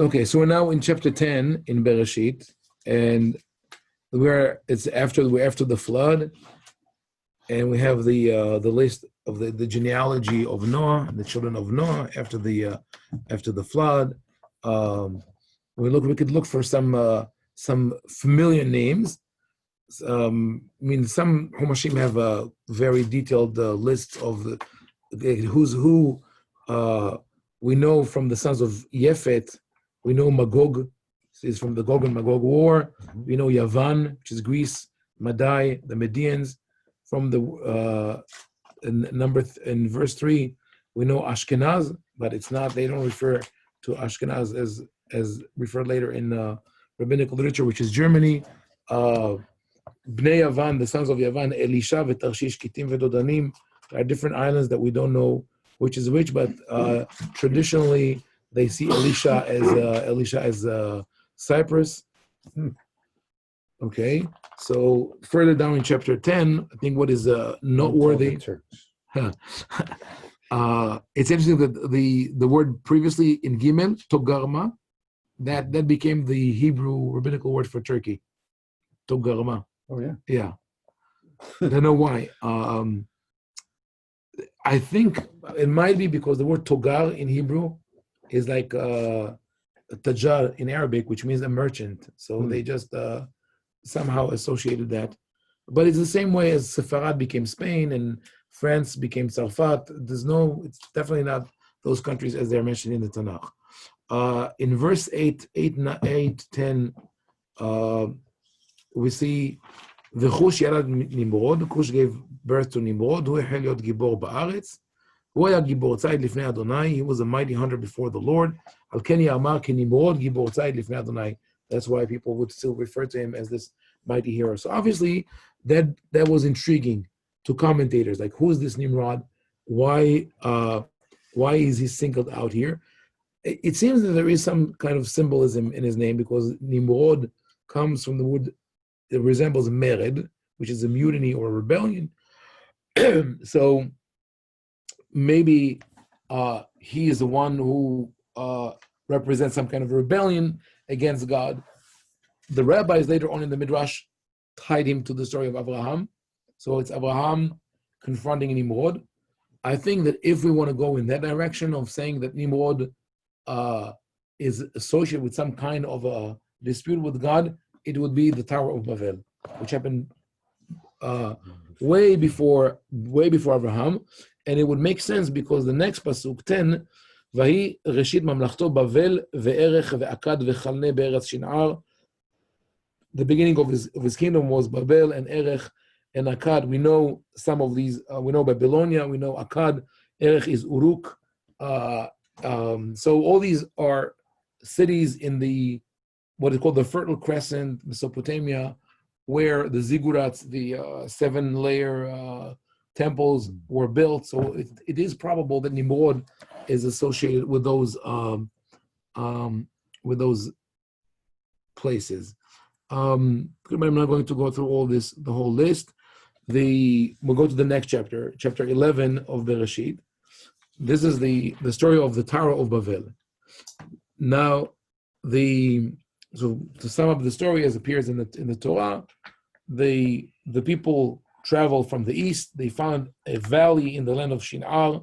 Okay, so we're now in chapter 10 in Bereshit, and we're after the flood, and we have the list of the genealogy of Noah, the children of Noah after the flood. We could look for some familiar names. I mean, some Humashim have a very detailed list of who's who. We know from the sons of Yefet. We know Magog is from the Gog and Magog war. We know Yavan, which is Greece, Madai, the Medians. From the in verse 3, we know Ashkenaz, but it's not. They don't refer to Ashkenaz as referred later in rabbinic literature, which is Germany. Bnei Yavan, the sons of Yavan, Elisha, Tarshish, Kittim, Dodanim. There are different islands that we don't know which is which, but traditionally they see Elisha as Cyprus. Okay, so further down in chapter 10, I think what is noteworthy. It's interesting that the word previously in Gimel, Togarma, that became the Hebrew rabbinical word for Turkey. Togarma. Oh yeah. Yeah. I don't know why. I think it might be because the word Togar in Hebrew is like Tajar in Arabic, which means a merchant. So they just somehow associated that. But it's the same way as Sepharad became Spain and France became Tzarfat. It's definitely not those countries as they're mentioned in the Tanakh. In verse 8, 10, we see V'chush yarad Nimrod. Cush gave birth to Nimrod. Hu החל להיות גיבור בארץ. הוא היה גיבור ציד לפני אדוני. He was a mighty hunter before the Lord. על כן יאמר כי נמרוד גיבור ציד לפני אדוני. That's why people would still refer to him as this mighty hero. So obviously that was intriguing to commentators. Like, who is this Nimrod? Why is he singled out here? It seems that there is some kind of symbolism in his name, because Nimrod comes from the word that resembles mered, which is a mutiny or a rebellion. So maybe he is the one who represents some kind of rebellion against God. The rabbis later on in the Midrash tied him to the story of Abraham. So it's Abraham confronting Nimrod. I think that if we want to go in that direction of saying that Nimrod is associated with some kind of a dispute with God, it would be the Tower of Babel, which happened way before Abraham. And it would make sense because the next pasuk 10, Vahi Reshit Mamlachto Babel ve'erech ve'akad ve'chalne be'eretz Shin'ar. The beginning of his kingdom was Babel and Erech and Akkad. We know some of these. We know Babylonia. We know Akkad. Erech is Uruk. So all these are cities in what is called the Fertile Crescent, Mesopotamia, where the ziggurats, the 7-layer temples were built. So it is probable that Nimrod is associated with those places. I'm not going to go through all this, the whole list. We'll go to the next chapter, chapter 11 of Bereshit. This is the story of the Tower of Babel. Now, so to sum up the story as appears in the Torah, the people traveled from the east. They found a valley in the land of Shinar,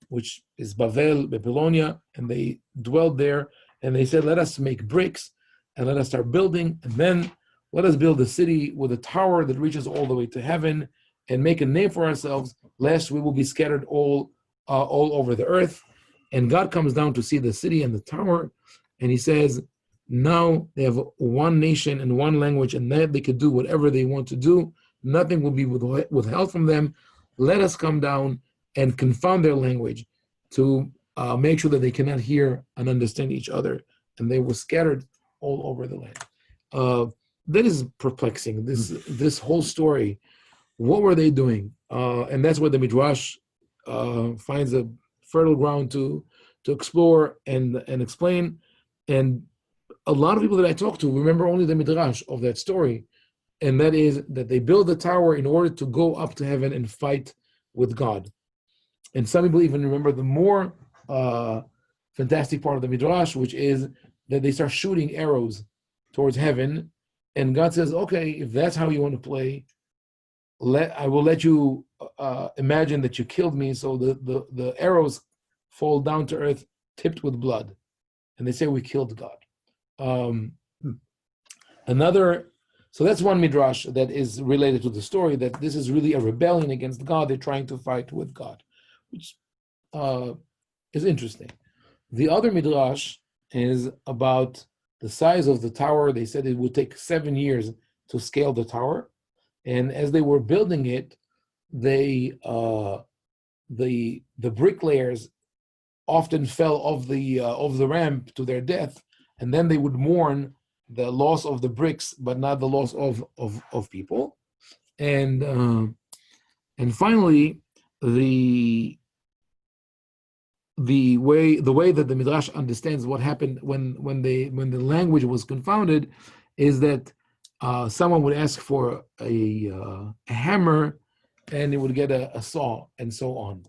which is Babylonia, and they dwelled there. And they said, "Let us make bricks and let us start building, and then let us build a city with a tower that reaches all the way to heaven, and make a name for ourselves, lest we will be scattered all over the earth." And God comes down to see the city and the tower, and he says, now they have one nation and one language, and that they could do whatever they want to do. Nothing will be withheld from them. Let us come down and confound their language to make sure that they cannot hear and understand each other. And they were scattered all over the land. That is perplexing, this whole story. What were they doing? And that's where the Midrash finds a fertile ground to explore and explain. And a lot of people that I talk to remember only the Midrash of that story, and that is that they build the tower in order to go up to heaven and fight with God. And some people even remember the more fantastic part of the Midrash, which is that they start shooting arrows towards heaven, and God says, okay, if that's how you want to play, I will let you imagine that you killed me, so the arrows fall down to earth tipped with blood, and they say we killed God. So that's one midrash that is related to the story, that this is really a rebellion against God. They're trying to fight with God, which is interesting. The other midrash is about the size of the tower. They said it would take 7 years to scale the tower, and as they were building it, the bricklayers often fell off the ramp to their death, and then they would mourn the loss of the bricks, but not the loss of people. And finally, the way that the midrash understands what happened when the language was confounded is that someone would ask for a hammer, and it would get a saw, and so on.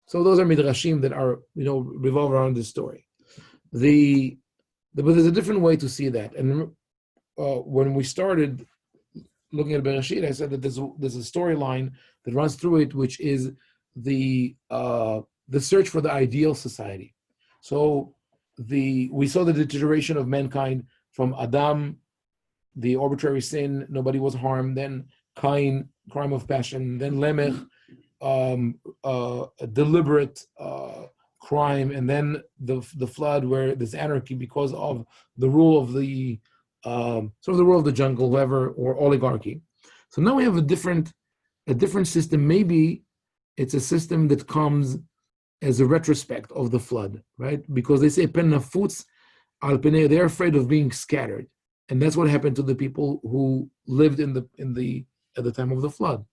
So those are midrashim that are revolve around this story. But there's a different way to see that. And when we started looking at Bereshit, I said that there's a storyline that runs through it, which is the search for the ideal society. So we saw the deterioration of mankind from Adam, the arbitrary sin, nobody was harmed, then Cain, crime of passion, then Lamech, a deliberate crime, and then the flood, where there's anarchy because of the rule of the the rule of the jungle, whoever, or oligarchy. So now we have a different system. Maybe it's a system that comes as a retrospect of the flood, right? Because they say pen nafutz al penei, they're afraid of being scattered, and that's what happened to the people who lived at the time of the flood.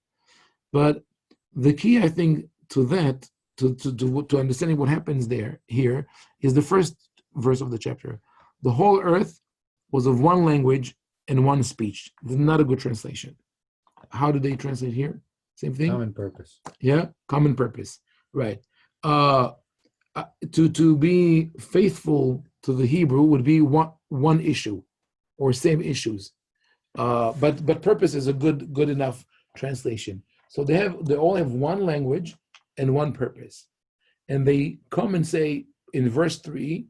But the key, I think, to that, to understanding what happens here, is the first verse of the chapter. The whole earth was of one language and one speech. This is not a good translation. How do they translate here? Same thing? Common purpose. Yeah, common purpose. Right. To be faithful to the Hebrew would be one issue or same issues. But purpose is a good enough translation. So they all have one language and one purpose. And they come and say in verse 3,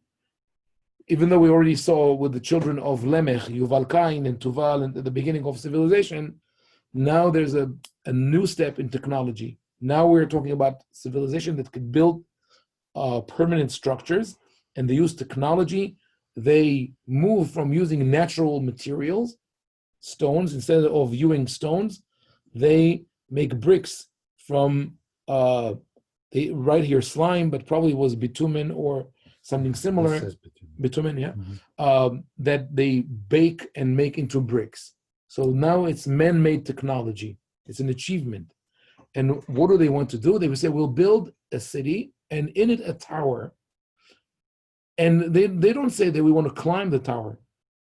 even though we already saw with the children of Lamech, Yuval, Cain, and Tuval, and at the beginning of civilization, now there's a new step in technology. Now we're talking about civilization that could build permanent structures, and they use technology. They move from using natural materials, stones, instead of using stones, they make bricks from, they write here slime, but probably was bitumen or something similar. It says bitumen, yeah. Mm-hmm. That they bake and make into bricks. So now it's man-made technology. It's an achievement. And what do they want to do? They would say, we'll build a city and in it a tower. And they don't say that we want to climb the tower.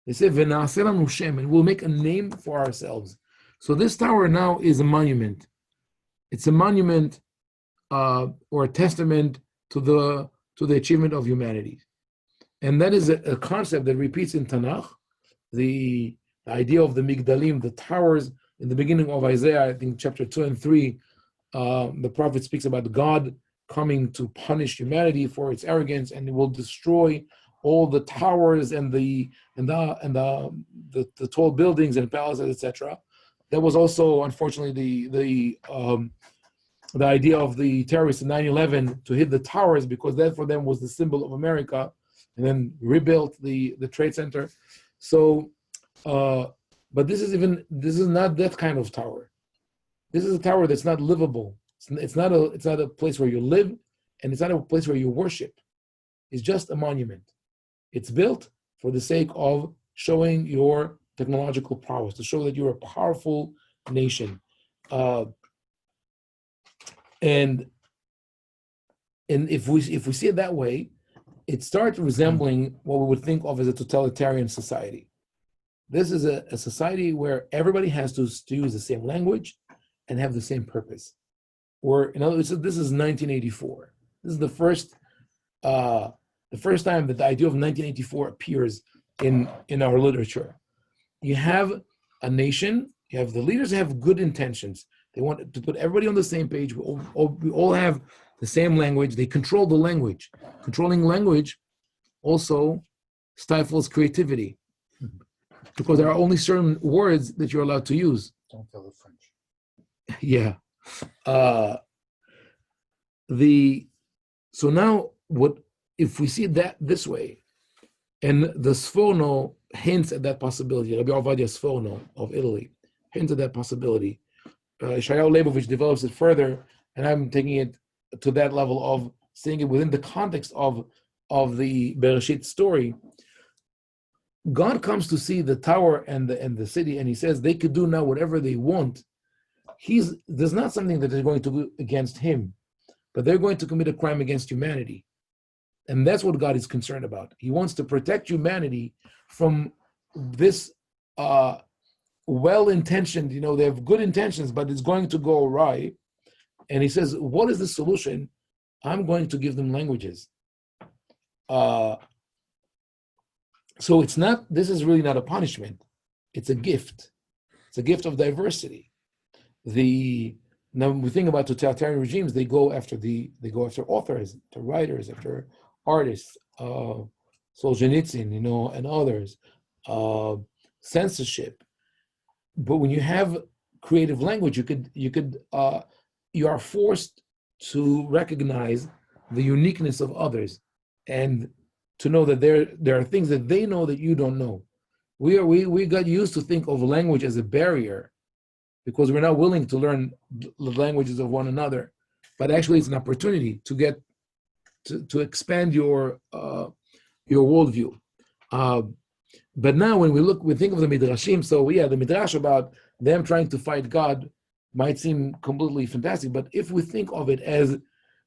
They say, V'na'aseh lanu shem, and we'll make a name for ourselves. So this tower now is a monument. It's a monument or a testament to the achievement of humanity. And that is a concept that repeats in Tanakh. The idea of the Migdalim, the towers, in the beginning of Isaiah, I think chapter 2 and 3, the prophet speaks about God coming to punish humanity for its arrogance, and it will destroy all the towers and the tall buildings and palaces, etc. That was also, unfortunately, the idea of the terrorists in 9/11 to hit the towers, because that for them was the symbol of America, and then rebuilt the Trade Center. So, but this is not that kind of tower. This is a tower that's not livable. It's not a place where you live, and it's not a place where you worship. It's just a monument. It's built for the sake of showing your technological prowess, to show that you're a powerful nation. And if we see it that way, it starts resembling what we would think of as a totalitarian society. This is a society where everybody has to use the same language and have the same purpose. Or in other words, this is 1984. This is the the first time that the idea of 1984 appears in our literature. You have a nation, you have the leaders have good intentions. They want to put everybody on the same page. We all have the same language. They control the language. Controlling language also stifles creativity because there are only certain words that you're allowed to use. Don't tell the French. Yeah. So now, what if we see that this way, and the Sforno hints at that possibility. Rabbi Ovadia Sforno of Italy hints at that possibility. Shayahu Leibovich develops it further, and I'm taking it to that level of seeing it within the context of the Bereshit story. God comes to see the tower and the city, and he says they could do now whatever they want. There's not something that they're going to do against him, but they're going to commit a crime against humanity. And that's what God is concerned about. He wants to protect humanity from this well-intentioned, they have good intentions, but it's going to go awry. And he says, what is the solution? I'm going to give them languages. So this is really not a punishment. It's a gift. It's a gift of diversity. Now when we think about totalitarian regimes, they go after authors, after writers, after artists, Solzhenitsyn, and others, censorship. But when you have creative language, you are forced to recognize the uniqueness of others and to know that there are things that they know that you don't know. We got used to think of language as a barrier because we're not willing to learn the languages of one another. But actually, it's an opportunity to get to expand your worldview. But now when we think of the Midrashim, the Midrash about them trying to fight God might seem completely fantastic, but if we think of it as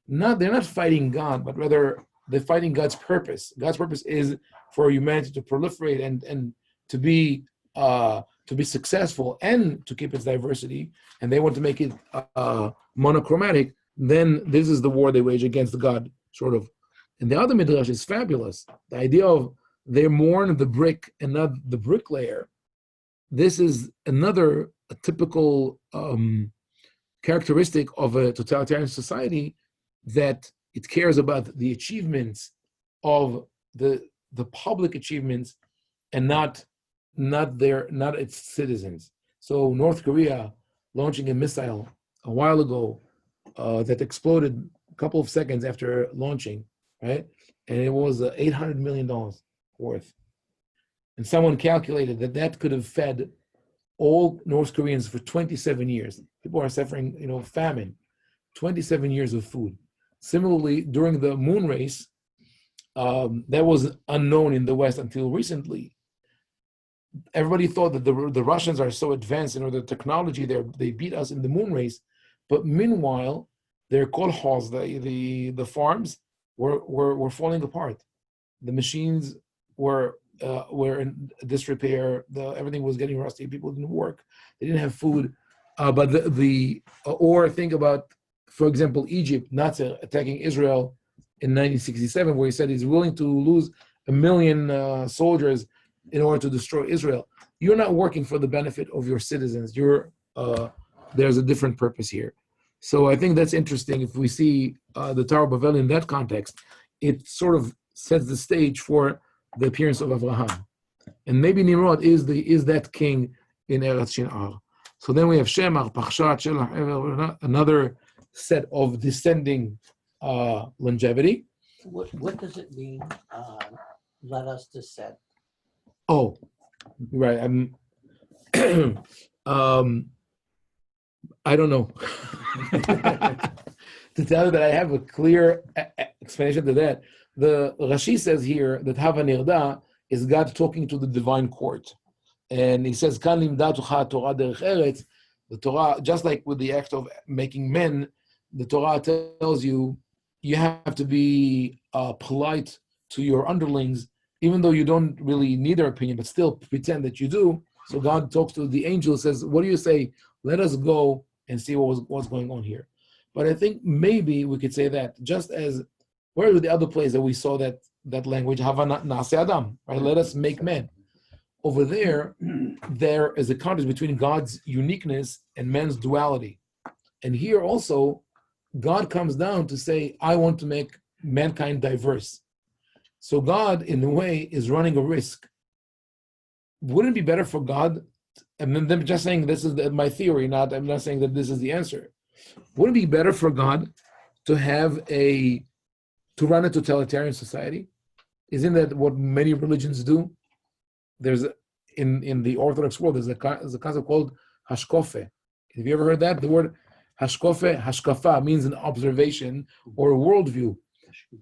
they're not fighting God, but rather they're fighting God's purpose. God's purpose is for humanity to proliferate and to be successful and to keep its diversity, and they want to make it monochromatic, then this is the war they wage against God, sort of. And the other Midrash is fabulous. The idea of they mourn the brick and not the bricklayer. This is another typical characteristic of a totalitarian society, that it cares about the achievements of the public achievements and not its citizens. So North Korea launching a missile a while ago that exploded a couple of seconds after launching, right? And it was $800 million worth. And someone calculated that could have fed all North Koreans for 27 years. People are suffering, famine, 27 years of food. Similarly, during the moon race, that was unknown in the West until recently. Everybody thought that the Russians are so advanced in the technology, they beat us in the moon race. But meanwhile, their kolkhoz, the farms, were falling apart. The machines were in disrepair. Everything was getting rusty. People didn't work. They didn't have food. But or think about, for example, Egypt, Nasser attacking Israel in 1967, where he said he's willing to lose 1 million soldiers in order to destroy Israel. You're not working for the benefit of your citizens. There's a different purpose here. So I think that's interesting. If we see the Tower of Babel in that context, it sort of sets the stage for the appearance of Abraham. And maybe Nimrod is that king in Eretz Shinar. So then we have Shemar, Pachshat, Shelach, another set of descending longevity. What does it mean, let us descend? Oh, right. I don't know. To tell you that I have a clear explanation to that, the Rashi says here that Hava Nirda is God talking to the divine court. And he says, Kan limdatucha Torah derech eretz. The Torah, just like with the act of making men, the Torah tells you have to be polite to your underlings, even though you don't really need their opinion, but still pretend that you do. So God talks to the angel, says, what do you say? Let us go and see what's going on here. But I think maybe we could say that just as, where are the other places that we saw that that language, Hava Nase Adam, right? Let us make man. Over there is a contrast between God's uniqueness and man's duality. And here also, God comes down to say, I want to make mankind diverse. So God, in a way, is running a risk. Wouldn't it be better for God, and then them just saying this is my theory, I'm not saying that this is the answer. Wouldn't it be better for God to run a totalitarian society? Isn't that what many religions do? There's in the Orthodox world, there's a concept called hashkofe. Have you ever heard that? The word hashkafa means an observation or a worldview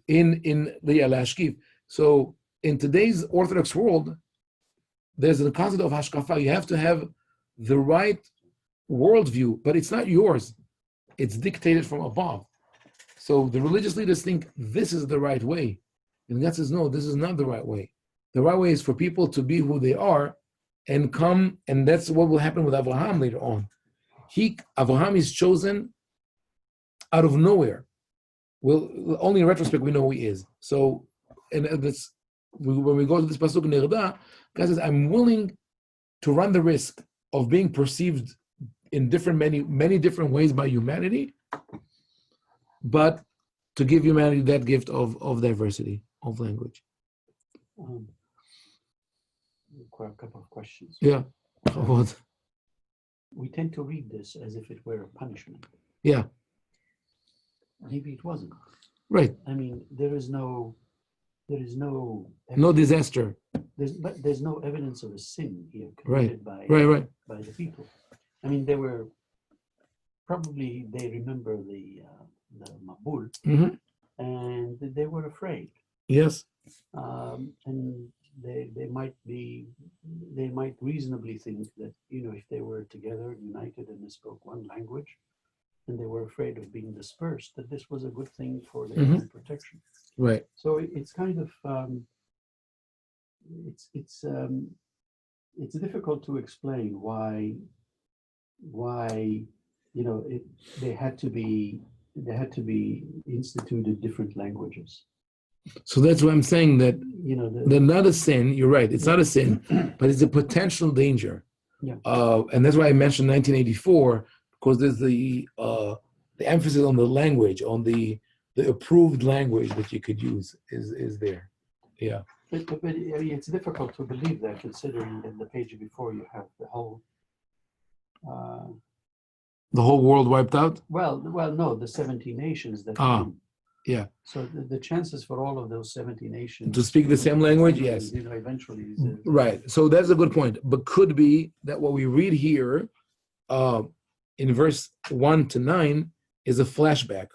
in the lashkiv. So in today's Orthodox world, there's the concept of hashkafa. You have to have the right worldview, but it's not yours. It's dictated from above. So the religious leaders think this is the right way. And God says, no, this is not the right way. The right way is for people to be who they are and come, and that's what will happen with Abraham later on. Abraham is chosen out of nowhere. Well, only in retrospect we know who he is. So, and that's when we go to this pasuk Nirda, God says, I'm willing to run the risk of being perceived in many different ways by humanity, but to give humanity that gift of diversity of language. Quite a couple of questions. Yeah. What? We tend to read this as if it were a punishment. Yeah. Maybe it wasn't. Right. I mean, there is no disaster. There's no evidence of a sin here Right. committed by the people. I mean, they remember the Mabul, and they were afraid. Yes. And they might reasonably think that, if they were together, united, and they spoke one language, and they were afraid of being dispersed, that this was a good thing for their own protection. Right. So it's kind of it's difficult to explain why they had to be instituted different languages. So that's why I'm saying that they're not a sin. You're right. It's not a sin, but it's a potential danger. Yeah. And that's why I mentioned 1984, because there's the emphasis on the language, on the approved language that you could use is there. Yeah. But I mean, it's difficult to believe that, considering that the page before you have the whole world wiped out. Well, no, the 70 nations that came. Yeah. So the chances for all of those 70 nations to speak the same language, yes. Eventually. Right. So that's a good point. But could be that what we read here in verse 1 to 9 is a flashback,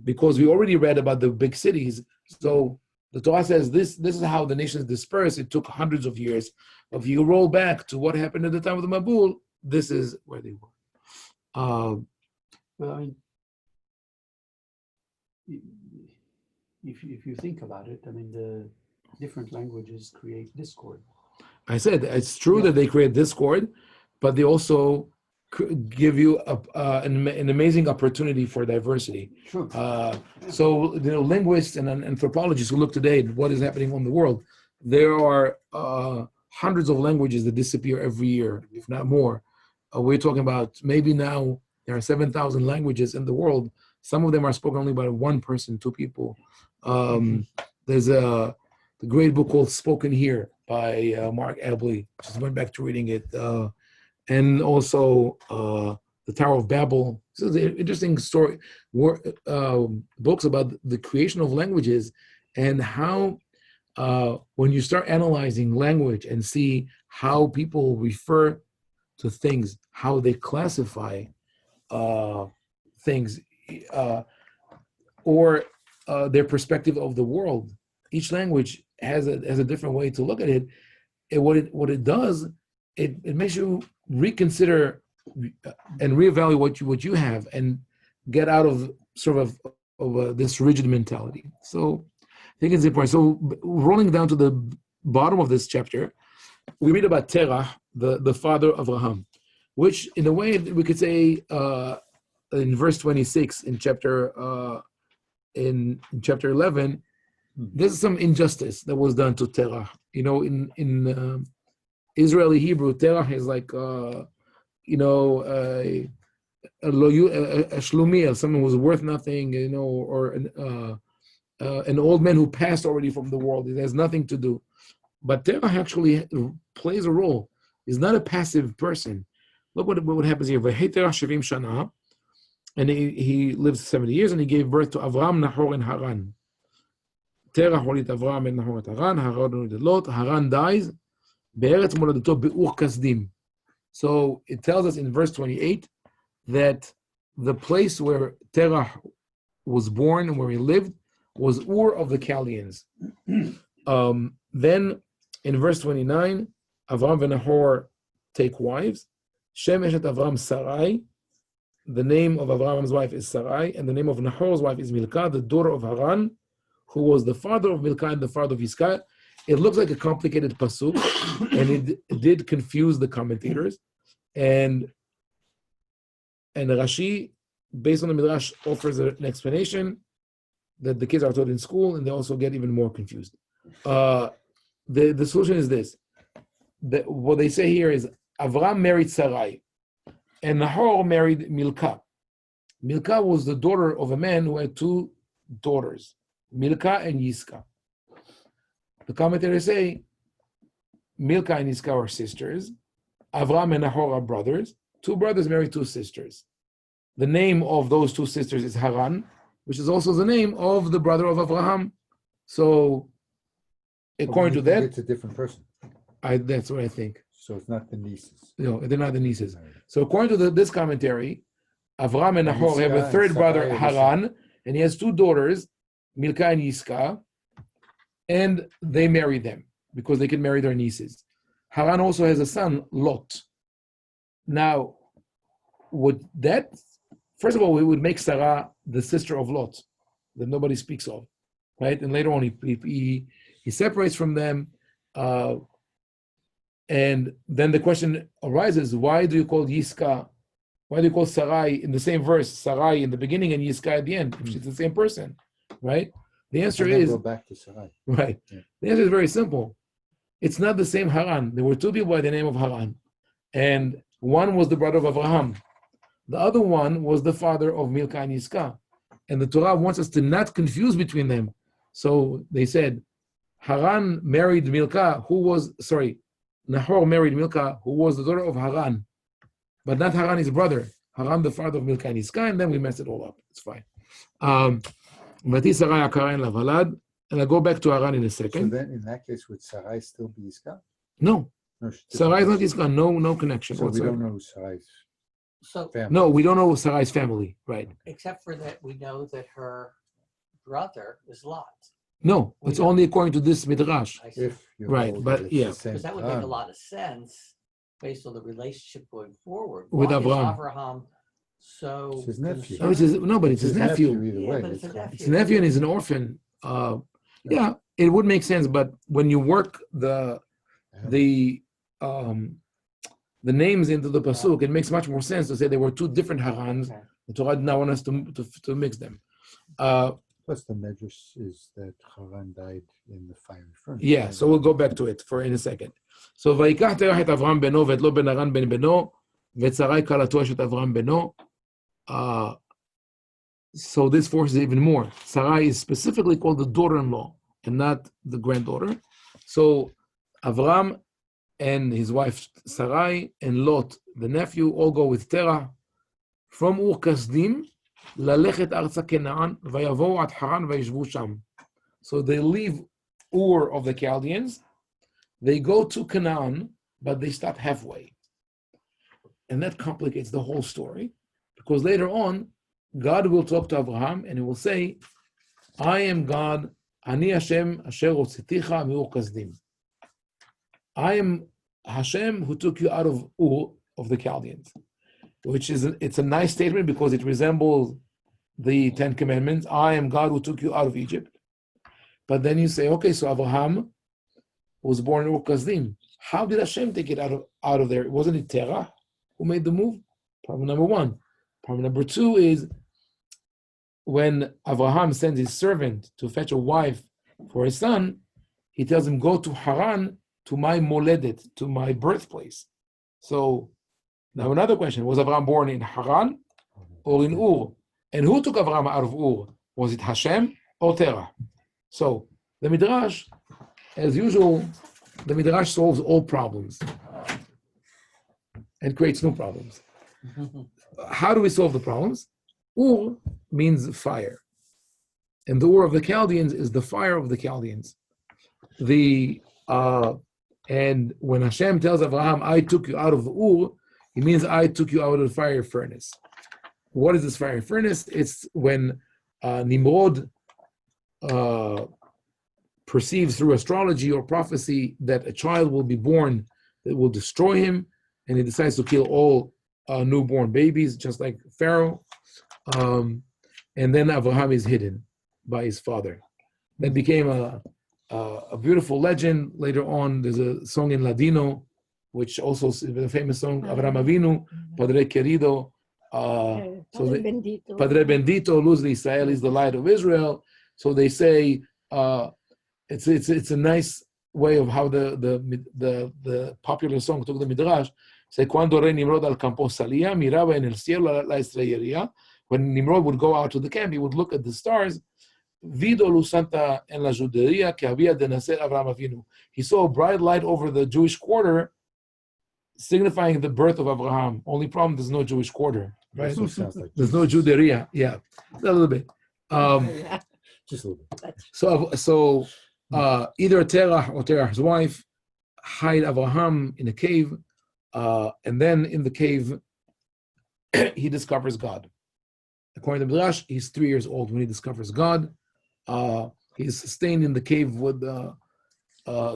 because we already read about the big cities. So the Torah says this is how the nations dispersed. It took hundreds of years. If you roll back to what happened at the time of the Mabul, this is where they were. Well, I mean, if you think about it, I mean, the different languages create discord. I said it's true that they create discord, but they also give you an amazing opportunity for diversity. True. So linguists and anthropologists who look today at what is happening on the world, there are hundreds of languages that disappear every year, if not more. We're talking about maybe now there are 7,000 languages in the world. Some of them are spoken only by one person, two people. There's the great book called Spoken Here by Mark Abley. Just went back to reading it. And also the Tower of Babel. So it's an interesting story. Books about the creation of languages and how when you start analyzing language and see how people refer to things, how they classify things, or their perspective of the world. Each language has a different way to look at it. And what it does, it makes you reconsider and reevaluate what you have and get out of sort of this rigid mentality. So I think it's important. So rolling down to the bottom of this chapter, we read about Terah, the father of Abraham, which in a way we could say in verse 26 in chapter 11, This is some injustice that was done to Terah. In Israeli Hebrew, Terah is like a shlumia, someone who's worth nothing, or an old man who passed already from the world. It has nothing to do. But Terah actually plays a role. He's not a passive person. Look what happens here. Terah Shavim Shana, and he lives 70 years, and he gave birth to Avram, Nahor, and Haran. Terah holit Avram and Nahor et Haran. Haran holit Lot. Haran dies. Be'eretz moladato be'ur kasdim. So it tells us in verse 28 that the place where Terah was born and where he lived was Ur of the Chaldeans. Then in verse 29, Avram and Nahor take wives. Shem eshet Avram Sarai. The name of Avram's wife is Sarai, and the name of Nahor's wife is Milcah, the daughter of Haran, who was the father of Milcah and the father of Yiscah. It looks like a complicated pasuk, and it did confuse the commentators. And Rashi, based on the Midrash, offers an explanation that the kids are taught in school, and they also get even more confused. The solution is this. What they say here is Avram married Sarai, and Nahor married Milcah. Milcah was the daughter of a man who had two daughters, Milcah and Yiscah. The commentators say Milcah and Yiscah are sisters. Avram and Nahor are brothers. Two brothers married two sisters. The name of those two sisters is Haran, which is also the name of the brother of Abraham. So, according to that, it's a different person. That's what I think. So it's not the nieces. No, they're not the nieces. So according to this commentary, Avram and Nahor have a third brother, Haran, and he has two daughters, Milcah and Yiscah, and they marry them because they can marry their nieces. Haran also has a son, Lot. Now, first of all, we would make Sarah the sister of Lot, that nobody speaks of, right? And later on, he separates from them, and then the question arises: why do you call Sarai in the same verse, Sarai in the beginning and Yiscah at the end, if she's the same person, right? The answer is go back to Sarai. Right. Yeah. The answer is very simple. It's not the same Haran. There were two people by the name of Haran, and one was the brother of Abraham. The other one was the father of Milcah and Yiscah. And the Torah wants us to not confuse between them. So they said, Haran married Milcah, Nahor married Milcah, who was the daughter of Haran. But not Haran, his brother. Haran, the father of Milcah and Yiscah, and then we mess it all up. It's fine. And I'll go back to Haran in a second. So then, in that case, would Sarai still be Yiscah? No. Sarai is not Yiscah. No connection So whatsoever. we don't know Sarai's So, family. No, we don't know Sarai's family, right? except for that, we know that her brother is Lot. No, We it's don't. only according to this midrash. I see. If you Right, hold but that it's yeah. the same Because that would make a Haran. lot of sense based on the relationship going forward. With Why is Abraham. Abraham so It's his nephew. concerned? But it's his nephew. Either Yeah, way. but it's a It's- nephew. It's a nephew and he's an orphan. Yeah, it would make sense, but when you work the names into the pasuk, it makes much more sense to say there were two different Harans. Okay. The Torah did not want us to mix them. Plus, the medrash is that Haran died in the fiery furnace. Yeah, so we'll go back to it in a second. So ויקח תרח את אברהם בנו ואת לו בן הרן בן בנו ואת שרי כלתו אשת אברהם בנו. So this forces even more. Sarai is specifically called the daughter-in-law and not the granddaughter. So Avram and his wife Sarai and Lot, the nephew, all go with Terah from Ur Kasdim ללכת ארצה כנען ויבואו עד חרן וישבו שם. So they leave Ur of the Chaldeans, they go to Canaan, but they stop halfway. And that complicates the whole story, because later on, God will talk to Abraham and he will say, I am God, Ani Hashem asher hotziticha miur kasdim. I am Hashem who took you out of Ur of the Chaldeans, which is it's a nice statement because it resembles the Ten Commandments. I am God who took you out of Egypt. But then you say, okay, so Abraham was born in Ur Kasdim. How did Hashem take it out of there? Wasn't it Terah who made the move? Problem number one. Problem number two is when Abraham sends his servant to fetch a wife for his son, he tells him, go to Haran, to my moledet, to my birthplace. So now another question, was Abraham born in Haran or in Ur? And who took Abraham out of Ur? Was it Hashem or Terah? So the Midrash, as usual, the Midrash solves all problems and creates new problems. How do we solve the problems? Ur means fire. And the Ur of the Chaldeans is the fire of the Chaldeans. And when Hashem tells Abraham, I took you out of the Ur, he means I took you out of the fire furnace. What is this fire furnace? It's when Nimrod perceives through astrology or prophecy that a child will be born that will destroy him, and he decides to kill all newborn babies, just like Pharaoh. And then Abraham is hidden by his father. That became a beautiful legend. Later on, there's a song in Ladino, which also is a famous song, Avram Avinu, Padre Querido. Padre Bendito, Luz de Israel is the light of Israel. So they say it's a nice way of how the popular song took the Midrash. Say, cuando rey Nimrod al campo salía, miraba en el cielo la estrellería. When Nimrod would go out to the camp, he would look at the stars. Vido luz santa en la judería que había de nacer Avraham Avinu. He saw a bright light over the Jewish quarter, signifying the birth of Abraham. Only problem, there's no Jewish quarter, right? There's no Juderia. Yeah, a little bit. Just a little bit. So either Terah or Terah's wife hide Abraham in a cave, and then in the cave he discovers God. According to Midrash, he's 3 years old when he discovers God. He's sustained in the cave with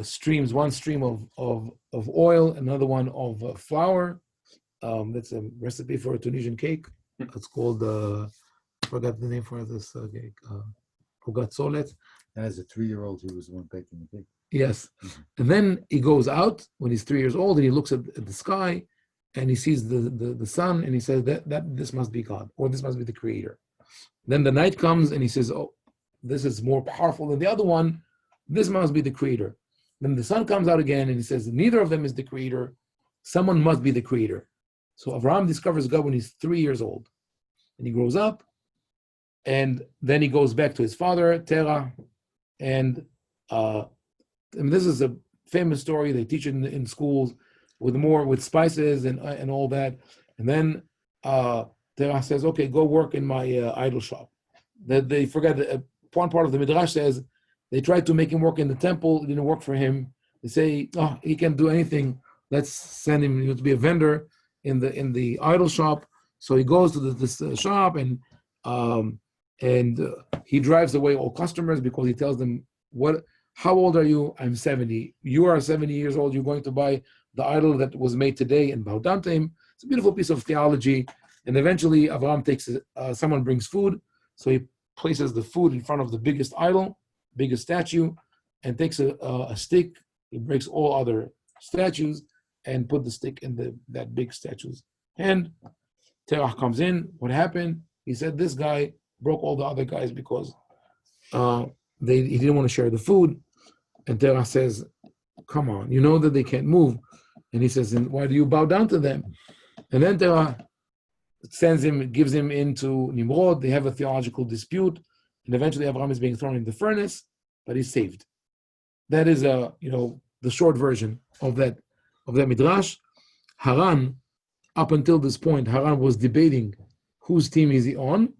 streams, one stream of oil, another one of flour. That's a recipe for a Tunisian cake. It's called, I forgot the name for this cake, Ugat Solet. And as a 3-year-old, he was the one baking the cake. Yes. And then he goes out when he's 3 years old and he looks at the sky and he sees the sun and he says that this must be God, or this must be the creator. Then the night comes and he says, oh, this is more powerful than the other one. This must be the creator. Then the sun comes out again and he says, neither of them is the creator. Someone must be the creator. So Abraham discovers God when he's 3 years old. And he grows up. And then he goes back to his father, Terah. And this is a famous story. They teach it in schools with spices and all that. And then Terah says, okay, go work in my idol shop. That they forget that one part of the Midrash says they tried to make him work in the temple. It didn't work for him. They say, oh, he can't do anything. Let's send him to be a vendor in the idol shop. So he goes to this shop and he drives away all customers because he tells them, how old are you? I'm 70. You are 70 years old. You're going to buy the idol that was made today and bow down to him. It's a beautiful piece of theology. And eventually Avram takes, someone brings food. So he places the food in front of the biggest idol, biggest statue, and takes a stick. He breaks all other statues and put the stick in that big statue's hand. Terah comes in. What happened? He said this guy broke all the other guys because he didn't want to share the food. And Terah says, come on, you know that they can't move. And he says, and why do you bow down to them? And then Terah gives him into Nimrod. They have a theological dispute. And eventually Abraham is being thrown in the furnace, but he's saved. That is the short version of that Midrash. Haran, up until this point, Haran was debating whose team is he on.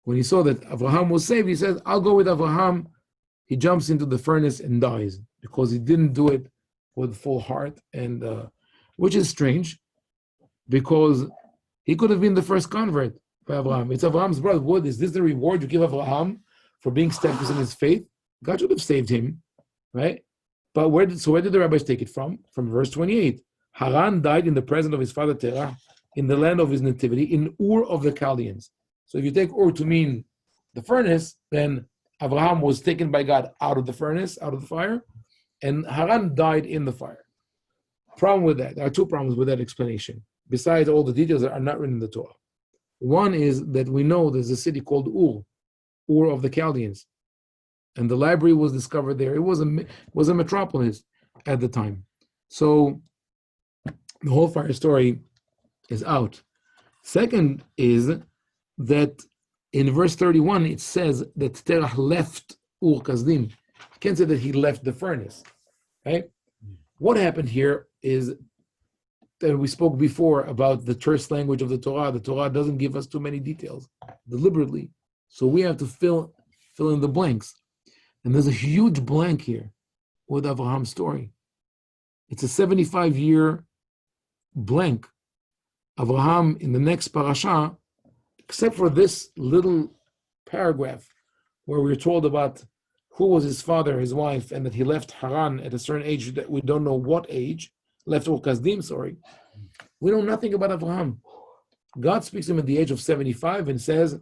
When he saw that Abraham was saved, he said, I'll go with Abraham. He jumps into the furnace and dies because he didn't do it with full heart, and which is strange because he could have been the first convert by Abraham. It's Abraham's brother. What is this the reward you give Abraham for being steadfast in his faith? God should have saved him, right? But where did the rabbis take it from? From verse 28. Haran died in the presence of his father Terah in the land of his nativity, in Ur of the Chaldeans. So if you take Ur to mean the furnace, then Abraham was taken by God out of the furnace, out of the fire, and Haran died in the fire. Problem with that, there are two problems with that explanation, besides all the details that are not written in the Torah. One is that we know there's a city called Ur of the Chaldeans. and the library was discovered there. It was a metropolis at the time. So the whole fire story is out. Second is that in verse 31 it says that Terach left Ur Kasdim. You can't say that he left the furnace, right? What happened here is that we spoke before about the terse language of the Torah. The Torah doesn't give us too many details deliberately, so we have to fill in the blanks. And there's a huge blank here with Abraham's story. It's a 75-year blank. Abraham in the next parasha, except for this little paragraph where we're told about who was his father, his wife, and that he left Haran at a certain age that we don't know what age, left Ur Kasdim, sorry. We know nothing about Abraham. God speaks to him at the age of 75 and says,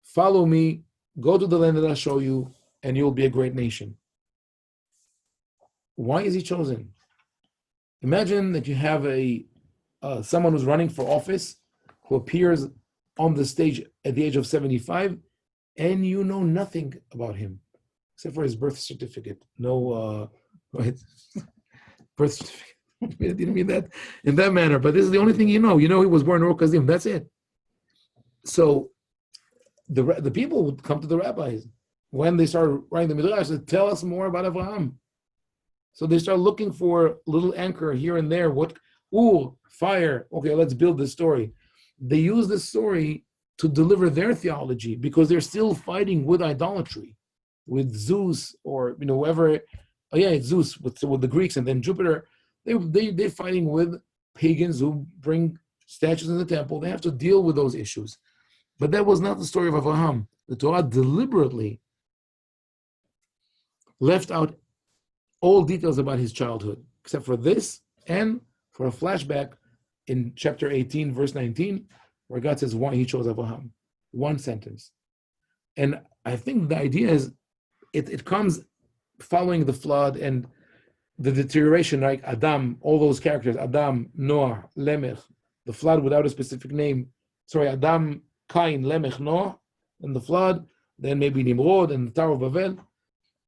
follow me, go to the land that I'll show you, and you'll be a great nation. Why is he chosen? Imagine that you have someone who's running for office who appears on the stage at the age of 75, and you know nothing about him except for his birth certificate. No, right? Birth certificate. I didn't mean that in that manner, but this is the only thing you know. You know he was born in Ur Kasdim. That's it. So the people would come to the rabbis when they started writing the Midrash to tell us more about Abraham. So they start looking for a little anchor here and there. Fire. Okay, let's build this story. They use this story to deliver their theology because they're still fighting with idolatry, with Zeus or whoever. Oh yeah, it's Zeus with the Greeks, and then Jupiter. They're fighting with pagans who bring statues in the temple. They have to deal with those issues. But that was not the story of Abraham. The Torah deliberately left out all details about his childhood, except for this and for a flashback in chapter 18, verse 19, where God says why he chose Abraham. One sentence. And I think the idea is it comes following the flood and the deterioration, like Adam, all those characters, Adam, Noah, Lemech, the flood without a specific name. Sorry, Adam, Cain, Lemech, Noah, and the flood, then maybe Nimrod and the Tower of Babel.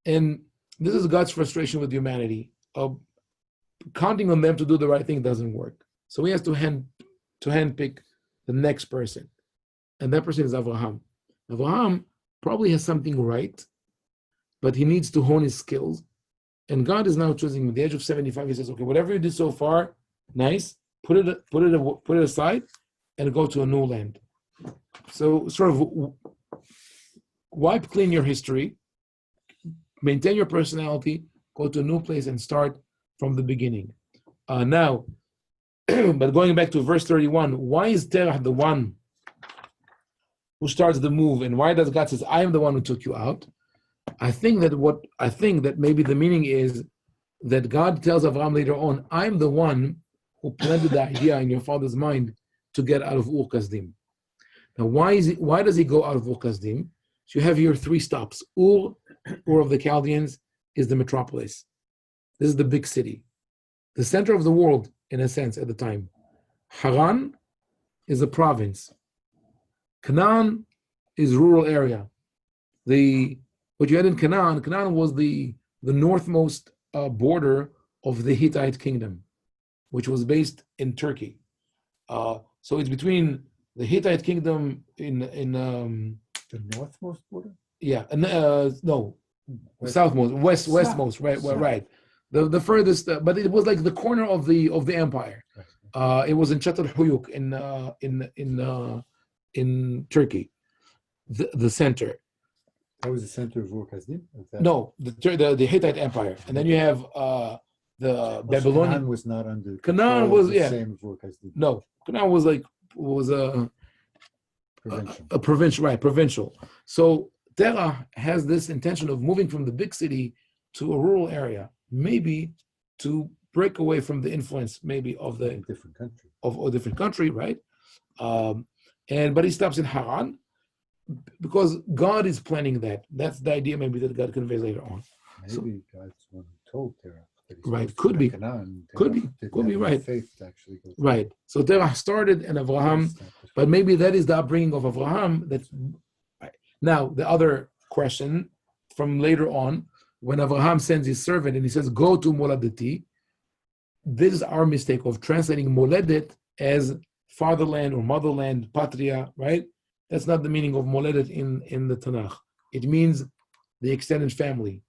And this is God's frustration with humanity. Counting on them to do the right thing doesn't work. So he has to handpick the next person. And that person is Abraham. Abraham probably has something right, but he needs to hone his skills. And God is now choosing him at the age of 75. He says, okay, whatever you did so far, nice, put it aside and go to a new land. So sort of wipe clean your history, maintain your personality, go to a new place and start from the beginning. Now, but going back to verse 31, why is Terach the one who starts the move, and why does God says, I am the one who took you out? I think that maybe the meaning is that God tells Avram later on, I'm the one who planted the idea in your father's mind to get out of Ur Kasdim. Now, why does he go out of Ur Kasdim? So you have here three stops. Ur of the Chaldeans is the metropolis. This is the big city, the center of the world in a sense at the time. Haran is a province. Canaan is rural area. What you had in Canaan was the northmost border of the Hittite kingdom, which was based in Turkey. So it's between the Hittite kingdom in the northmost border. Yeah, no, southmost, westmost, right, well, right. The furthest, but it was like the corner of the empire. It was in Chatel Huyuk in Turkey, the center. That was the center of Ur Kasdim? No, the Hittite Empire, and then you have the Babylonian. Canaan was not under. Canaan was same as Ur Kasdim. No, Canaan was a provincial, right? Provincial. So Terach has this intention of moving from the big city to a rural area, maybe to break away from the influence, maybe of a different country, of a different country, right? But he stops in Haran, because God is planning that. That's the idea maybe that God conveys later on. Maybe God's one who told Terach. Right, could be. Could be right. Faith to actually go right. So Terach started and Abraham, but maybe that is the upbringing of Abraham. Now, the other question from later on, when Abraham sends his servant and he says, go to Moladati, this is our mistake of translating Moledet as fatherland or motherland, patria, right? That's not the meaning of Moledet in the Tanakh. It means the extended family.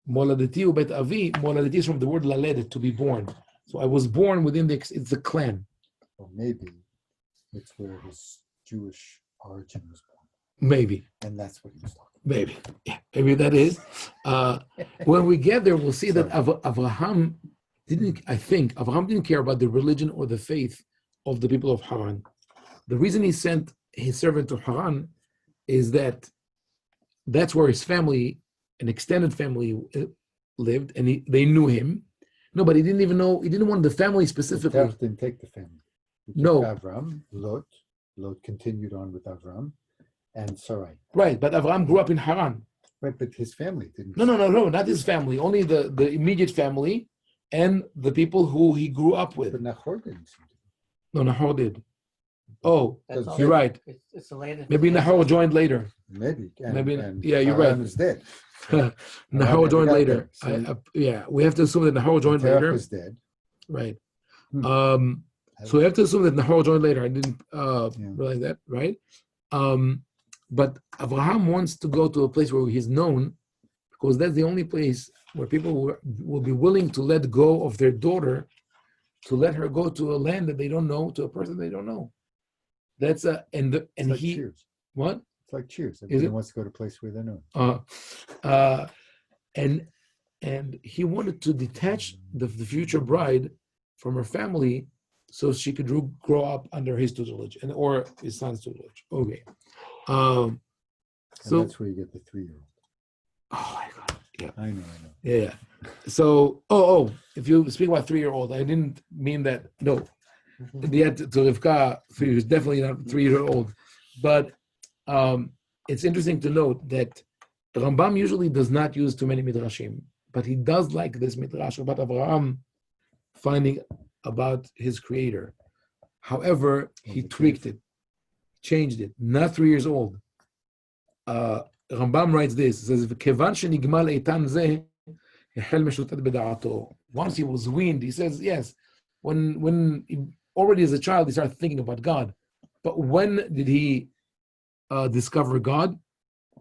Moladati ubet avi, Moladati is from the word laledet, to be born. So I was born within it's the clan. Or maybe it's where his Jewish origin was born. Maybe. And that's what he was talking Maybe. Yeah, maybe that is. When we get there, we'll see that Avraham Avraham didn't care about the religion or the faith of the people of Haran. The reason he sent his servant to Haran is that that's where his family, an extended family, lived, and they knew him. No, but he didn't even know, he didn't want the family specifically. Terach didn't take the family. He took No. Avram, Lot continued on with Avram, and Sarai. Right, but Avraham grew up in Haran. Right, but his family didn't. No, not his family, only the immediate family and the people who he grew up with. But Nahor didn't. No, Nahor did. Oh, That's all you're it- right. It's the latest. Maybe Nahor joined later. Maybe. Yeah, you're right. Haran is dead. Nahor never joined got later. there, so- Yeah, we have to assume that Nahor joined Terach later. is dead. Right. Hmm. So we have to assume that Nahor joined later. I didn't realize that, right? But Abraham wants to go to a place where he's known, because that's the only place where people will be willing to let go of their daughter, to let her go to a land that they don't know, to a person they don't know. That's and It's like he Cheers. what? It's like Cheers. Is Everybody it? wants to go to a place where they're known. And he wanted to detach the future bride from her family so she could grow up under his tutelage or his son's tutelage. Okay. And So, that's where you get the 3-year-old. oh my God. Yeah. I know. Yeah. So, if you speak about 3-year-old, I didn't mean that. No. Yet to Rivka, he was definitely not 3-year-old. But it's interesting to note that Rambam usually does not use too many midrashim, but he does like this midrash about Abraham finding about his creator. However, he tweaked it, changed it. Not 3 years old. Rambam writes this. It says, "Kevan shenigmal eitan zeh, hechel meshutat b'da'ato." Once he was weaned, he says, yes, when he, already as a child, he started thinking about God. But when did he discover God?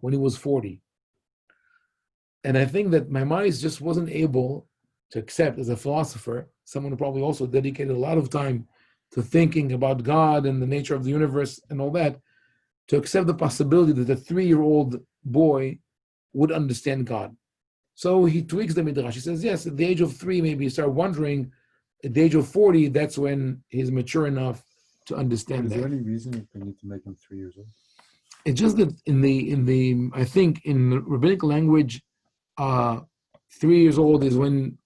When he was 40. And I think that Maimonides just wasn't able to accept, as a philosopher, someone who probably also dedicated a lot of time to thinking about God and the nature of the universe and all that, to accept the possibility that a 3-year-old boy would understand God. So he tweaks the Midrash. He says, yes, at the age of 3, maybe you start wondering. At the age of 40, that's when he's mature enough to understand Is that. there any reason that they need to make him 3 years old? It's just that in the I think in rabbinic language, 3 years old is when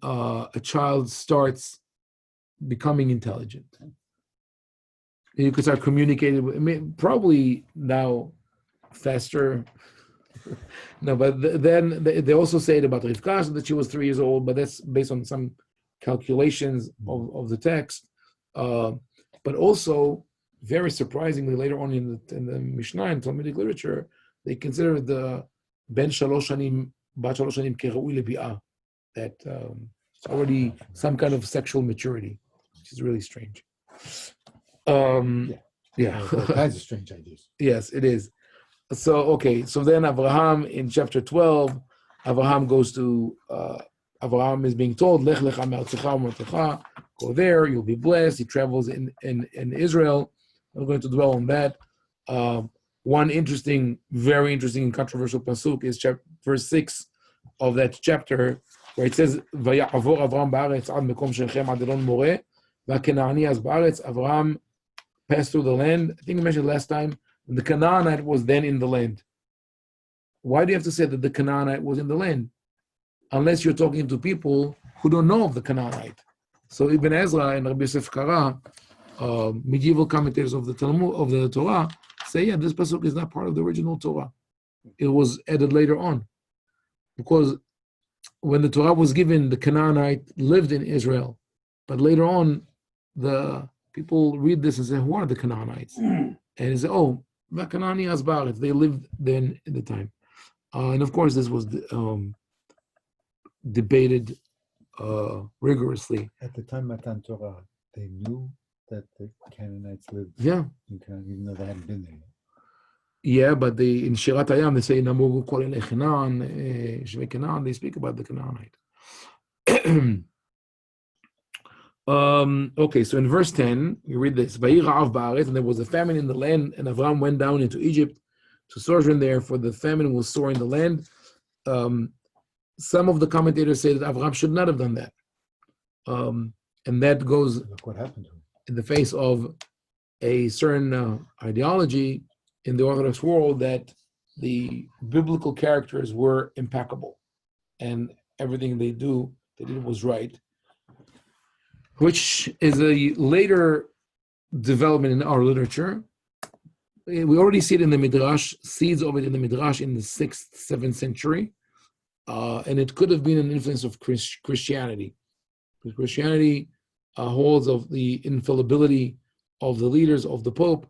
a child starts becoming intelligent. You could start communicating with, probably now faster. No, but then they also say it about Rivka, that she was 3 years old, but that's based on some calculations of the text. But also, very surprisingly, later on in the Mishnah and Talmudic literature, they consider the Ben Shalosh Shanim, Bat Shalosh Shanim Kera'ui Lebi'ah, that it's already some kind of sexual maturity, which is really strange. Yeah. All kinds of strange ideas. Yes, it is. So then Abraham in chapter 12, Abraham goes to Abraham is being told, Lech lecha me'artzecha u'mortecha, go there, you'll be blessed. He travels in Israel. I'm going to dwell on that. One very interesting and controversial pasuk is verse 6 of that chapter, where it says, Vaya'avor Avram ba'aretz ad mekom shechem ad elon moreh, va'kena'ani az ba'aretz. Avram passed through the land. I think I mentioned last time, the Canaanite was then in the land. Why do you have to say that the Canaanite was in the land? Unless you're talking to people who don't know of the Canaanite. So Ibn Ezra and Rabbi Yosef Kara, medieval commentators of the Talmud, of the Torah, say, this pasuk is not part of the original Torah. It was added later on. Because when the Torah was given, the Canaanite lived in Israel. But later on, the people read this and say, who are the Canaanites? And they say, Vakanani Asbaret, they lived then at the time. And of course, this was debated rigorously. At the time Matan Torah, they knew that the Canaanites lived Yeah. in Canaan, even though they hadn't been there yet. Yeah, but in Shirat Hayam, they say, Namugu kol elei Canaan, Shvei Canaan, they speak about the Canaanite. Okay, so in verse 10, you read this, Vayi ra'av ba'aretz, and there was a famine in the land, and Abram went down into Egypt to sojourn there, for the famine was sore in the land. Some of the commentators say that Abram should not have done that. And that goes Look what happened to him. in the face of a certain ideology in the Orthodox world that the biblical characters were impeccable and everything they did was right, which is a later development in our literature. We already see it in the Midrash, seeds of it in the Midrash in the 6th, 7th century. And it could have been an influence of Christianity. Because Christianity holds of the infallibility of the leaders of the Pope,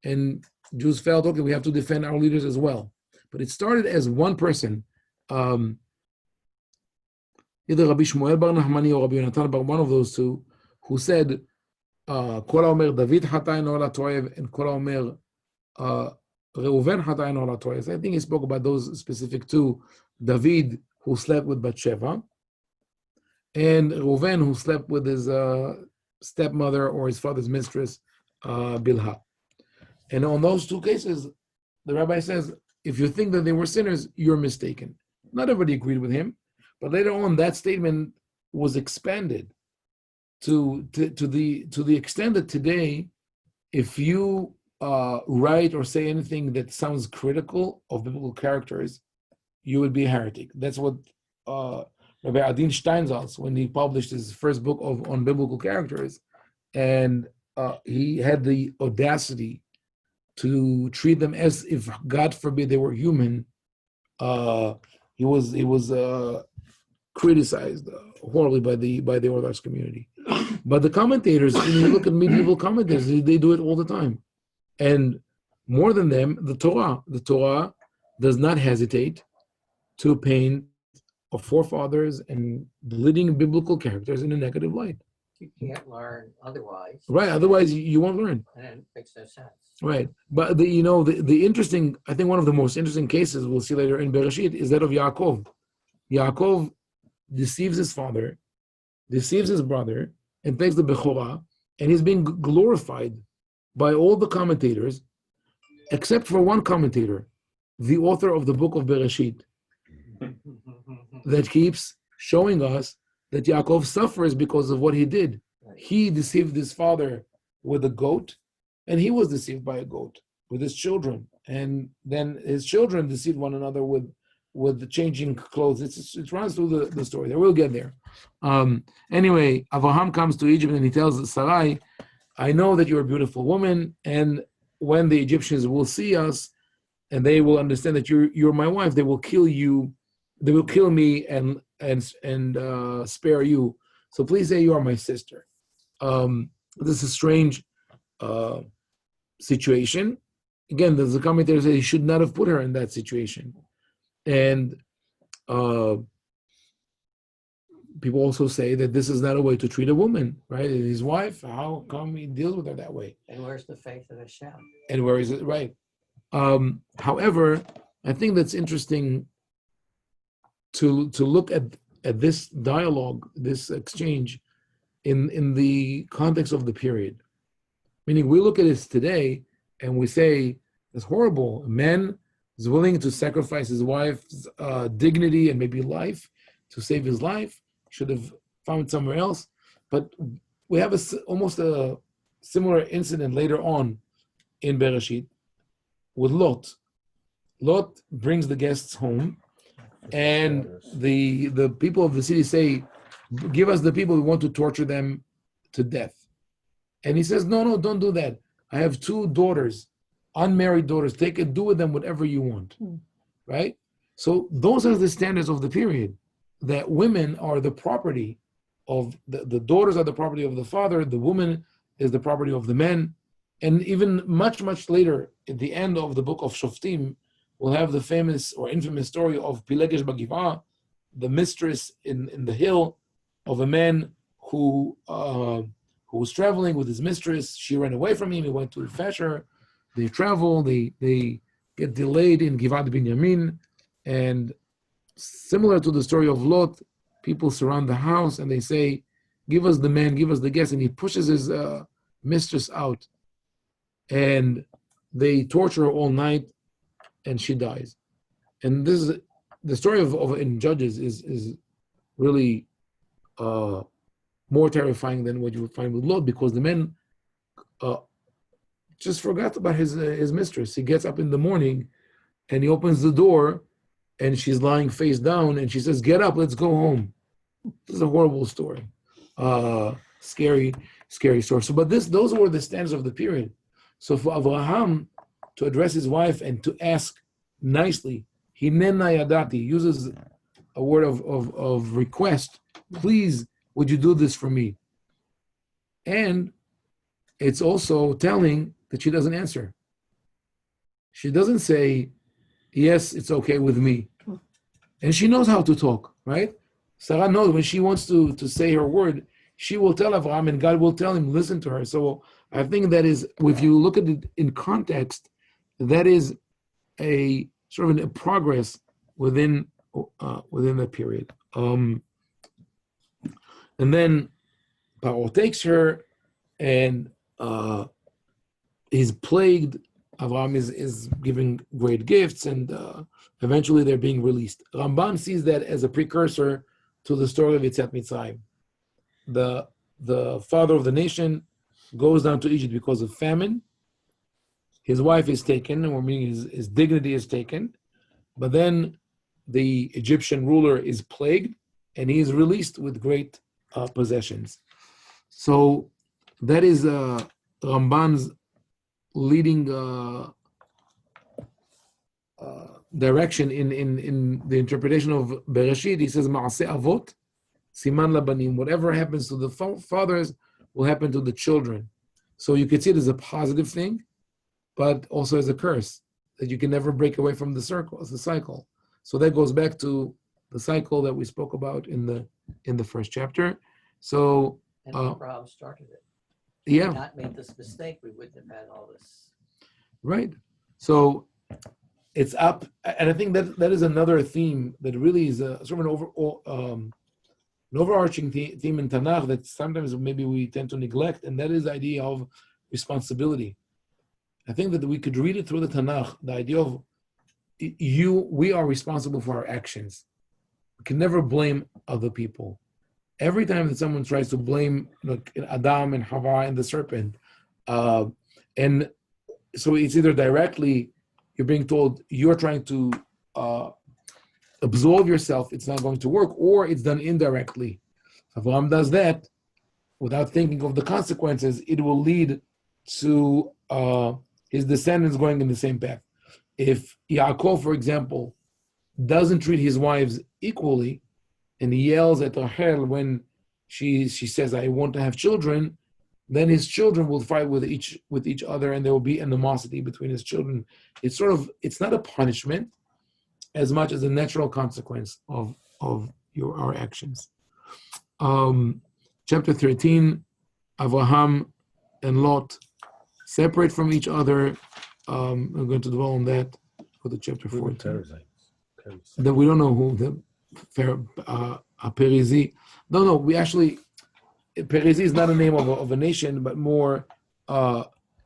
and Jews felt, okay, we have to defend our leaders as well. But it started as one person, either Rabbi Shmuel bar Nachmani or Rabbi Yonatan bar, one of those two, who said, Kol haomer David hatay no la toev, and Kol haomer Reuven hatay no la toev. I think he spoke about those specific two, David, who slept with Bathsheba, and Reuven, who slept with his stepmother or his father's mistress, Bilhah. And on those two cases, the rabbi says, if you think that they were sinners, you're mistaken. Not everybody agreed with him, but later on, that statement was expanded to the extent that today, if you write or say anything that sounds critical of biblical characters, you would be a heretic. That's what Rabbi Adin Steinsaltz, when he published his first book on biblical characters, and he had the audacity to treat them as if, God forbid, they were human. He was criticized horribly by the Orthodox community. But the commentators, when you look at medieval commentators, they do it all the time. And more than them, the Torah does not hesitate to paint our forefathers and leading biblical characters in a negative light. You can't learn otherwise. Right, otherwise you won't learn. And it makes no sense. Right, but the interesting, I think one of the most interesting cases we'll see later in Bereshit is that of Yaakov. Yaakov deceives his father, deceives his brother, and takes the Bechorah, and he's being glorified by all the commentators, except for one commentator, the author of the book of Bereshit, that keeps showing us that Yaakov suffers because of what he did. He deceived his father with a goat, and he was deceived by a goat with his children. And then his children deceived one another with the changing clothes. It runs through the story there. We'll get there. Anyway, Avraham comes to Egypt and he tells Sarai, I know that you're a beautiful woman, and when the Egyptians will see us and they will understand that you're my wife, they will kill you. They will kill me and spare you. So please say you are my sister. This is a strange situation. Again, there's a commentator says he should not have put her in that situation. And people also say that this is not a way to treat a woman, right? His wife, how come he deals with her that way? And where's the faith of Hashem? And where is it? Right. However, I think that's interesting to look at this dialogue, this exchange, in the context of the period. Meaning, we look at this today and we say it's horrible. A man is willing to sacrifice his wife's dignity and maybe life to save his life. Should have found somewhere else. But we have almost a similar incident later on in Bereshit with Lot. Lot brings the guests home, and the people of the city say, give us the people, we want to torture them to death. And he says, no, don't do that. I have 2 daughters, unmarried daughters. Take it, do with them whatever you want. Right? So those are the standards of the period, that women are the property of the daughters are the property of the father, the woman is the property of the men. And even much, much later, at the end of the book of Shoftim, we'll have the famous or infamous story of Pilegesh Bagivah, the mistress in the hill of a man who was traveling with his mistress. She ran away from him. He went to fetch her. They travel. They get delayed in Givat Binyamin, and similar to the story of Lot, people surround the house and they say, "Give us the man, give us the guest," and he pushes his mistress out, and they torture her all night, and she dies. And this is the story of in Judges is really more terrifying than what you would find with Lot, because the man just forgot about his mistress. He gets up in the morning and he opens the door and she's lying face down and she says, "Get up, let's go home." This is a horrible story. Scary story. So, but those were the standards of the period. So for Abraham to address his wife and to ask nicely, Hinena Yadati, uses a word of request. Please, would you do this for me? And it's also telling that she doesn't answer. She doesn't say, "Yes, it's okay with me." And she knows how to talk, right? Sarah knows when she wants to say her word, she will tell Abraham and God will tell him, listen to her. So I think that is, if you look at it in context, that is a sort of a progress within that period. And then Paro takes her and he's plagued. Abraham is giving great gifts, and eventually they're being released. Ramban sees that as a precursor to the story of Yetziat Mitzrayim. The father of the nation goes down to Egypt because of famine. His wife is taken, or meaning his dignity is taken. But then the Egyptian ruler is plagued, and he is released with great possessions. So that is Ramban's leading direction in the interpretation of Bereshit. He says, "Ma'aseh avot, siman labanim." Whatever happens to the fathers will happen to the children. So you could see it as a positive thing, but also as a curse, that you can never break away from the cycle. So that goes back to the cycle that we spoke about in the first chapter. So And Abraham started it. Yeah. Had he not made this mistake, we wouldn't have had all this. Right. So it's up, and I think that is another theme that really is a sort of an overarching theme in Tanakh that sometimes maybe we tend to neglect, and that is the idea of responsibility. I think that we could read it through the Tanakh, the idea of we are responsible for our actions. We can never blame other people. Every time that someone tries to blame Adam and Hava and the serpent, and so it's either directly you're being told you're trying to absolve yourself, it's not going to work, or it's done indirectly. If Abraham does that without thinking of the consequences, it will lead to his descendants going in the same path. If Yaakov, for example, doesn't treat his wives equally, and he yells at Rachel when she says, "I want to have children," then his children will fight with each other, and there will be animosity between his children. It's not a punishment as much as a natural consequence of our actions. Chapter 13, Abraham and Lot separate from each other. We're going to dwell on that for the chapter 14. Then we don't know who the Perizi. No, we actually, Perizi is not a name of a nation, but more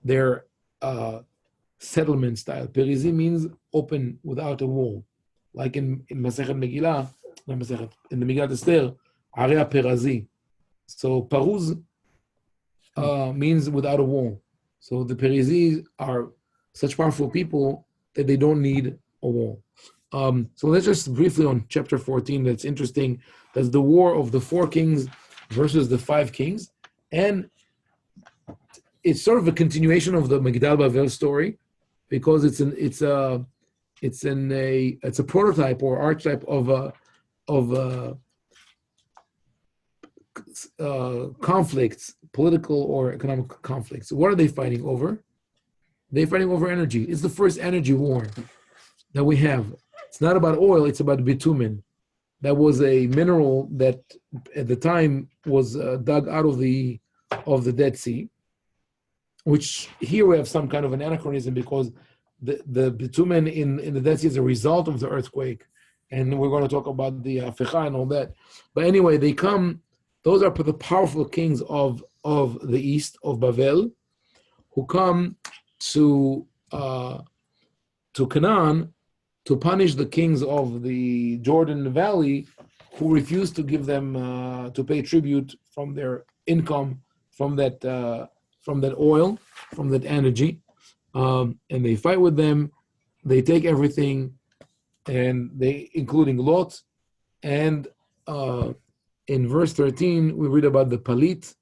their settlement style. Perizi means open, without a wall. Like in Masechet Megillah, in the Megillat Esther, Area Perazi. So Paruz means without a wall. So the Perizi are such powerful people that they don't need a wall. So let's just briefly on chapter 14, that's interesting. That's the war of the 4 kings versus the 5 kings. And it's sort of a continuation of the Migdal Bavel story, because it's a prototype or archetype of conflicts, political or economic conflicts. What are they fighting over? They're fighting over energy. It's the first energy war. that we have. It's not about oil, it's about bitumen. That was a mineral that at the time was dug out of the Dead Sea, which here we have some kind of an anachronism because the bitumen in the Dead Sea is a result of the earthquake. And we're going to talk about the Hafecha and all that. But anyway, they come, those are the powerful kings of the east, of Babel, who come to Canaan to punish the kings of the Jordan Valley who refuse to give them, to pay tribute from their income, from that oil, from that energy. And they fight with them, they take everything, and they, including Lot, and in verse 13 we read about the Palit.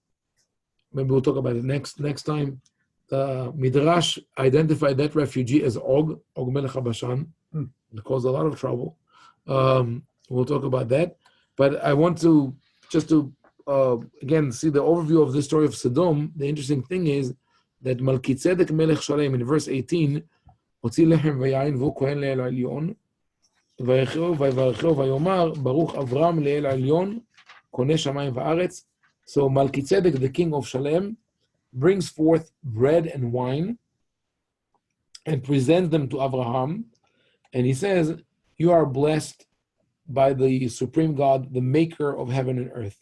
Maybe we'll talk about it next time. Midrash identified that refugee as Og Melech HaBashan. It caused a lot of trouble. We'll talk about that. But I want to again see the overview of the story of Sodom. The interesting thing is that Malkitzedek Melech Shalem in verse 18, הוציא לחם ויין והוא כהן לאל העליון, ויברכהו ויאמר ברוך אברהם לאל העליון קונה שמיים וארץ. So Malkitzedek, the king of Shalem, brings forth bread and wine and presents them to Abraham, and he says, you are blessed by the supreme God, the maker of heaven and earth.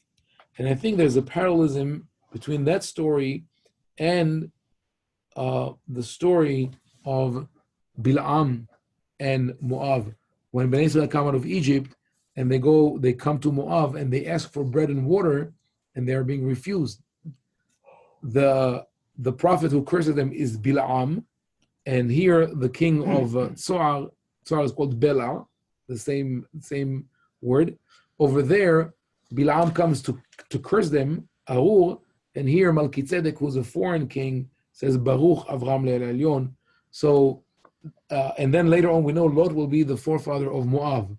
And I think there's a parallelism between that story and the story of Bilam and Moab. When Bnei Israel come out of Egypt and they come to Moab and they ask for bread and water and they are being refused. The prophet who curses them is Bilam, and here the king of Tzoar is called Bela, the same word. Over there, Bilam comes to curse them, Arur, and here Malkitzedek, who's a foreign king, says Baruch Avram Le'el Elyon. So, and then later on we know Lot will be the forefather of Moab.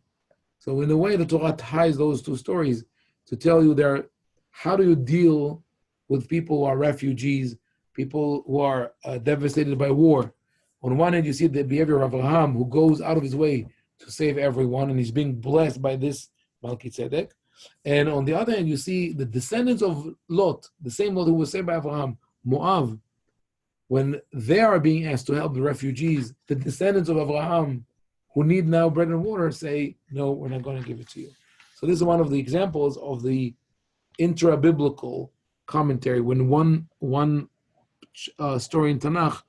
So in a way, the Torah ties those two stories to tell you how do you deal with people who are refugees, people who are devastated by war. On one hand, you see the behavior of Abraham, who goes out of his way to save everyone, and he's being blessed by this Malkitzedek. And on the other hand, you see the descendants of Lot, the same Lot who was saved by Abraham, Moab, when they are being asked to help the refugees, the descendants of Abraham, who need now bread and water, say, no, we're not going to give it to you. So this is one of the examples of the intra-biblical commentary, when one story in Tanakh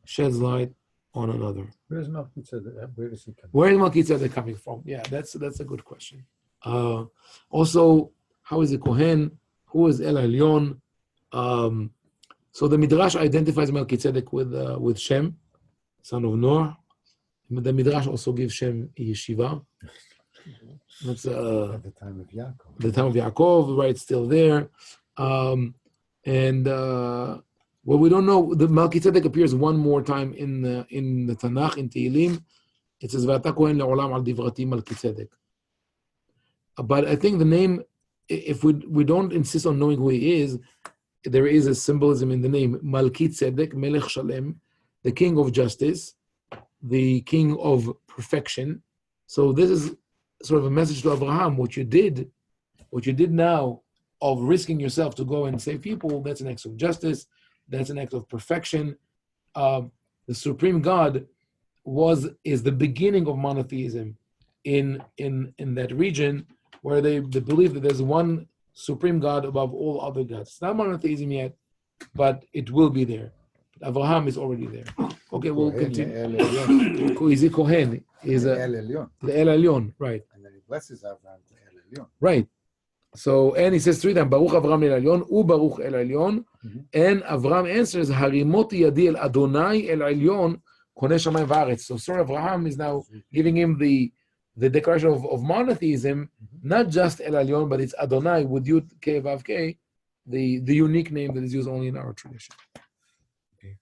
sheds light on another. Where is Melchizedek? Where does he come from? Where is Melchizedek coming from? Yeah, that's a good question. Also, how is the Kohen? Who is El Elyon? So the Midrash identifies Melchizedek with Shem, son of Noah. The Midrash also gives Shem Yeshiva. That's At the time of Yaakov. The time of Yaakov, right? Still there. Well, we don't know. The Melchizedek appears one more time in the Tanakh, in Tehillim. It says, "V'ata kohen le'olam al divrati Melchizedek." But I think the name, if we don't insist on knowing who he is, there is a symbolism in the name. Malkitzedek, Melech Shalem, the king of justice, the king of perfection. So this is sort of a message to Abraham. What you did now of risking yourself to go and save people, that's an act of justice. That's an act of perfection. The supreme God is the beginning of monotheism in that region, where they believe that there's one supreme God above all other gods. It's not monotheism yet, but it will be there. Abraham is already there. Okay, we'll continue. Who is he? Kohen is El Elyon. the El Elyon, right? And then he blesses Abraham to El Elyon. Right. So, and he says 3 times, Baruch Avram El Elyon, U Baruch El Elyon, and Avram answers, Harimoti Yadi El Adonai El Elyon, Koneh Shamayim V'Aretz. So, Sir Abraham is now giving him the declaration of monotheism, not just El Elyon, but it's Adonai with Yud K Vav K, the unique name that is used only in our tradition. Okay.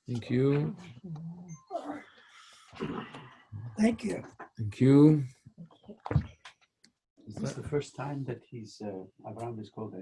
Thank you. Thank you. Thank you. Is this the first time that Abraham is called a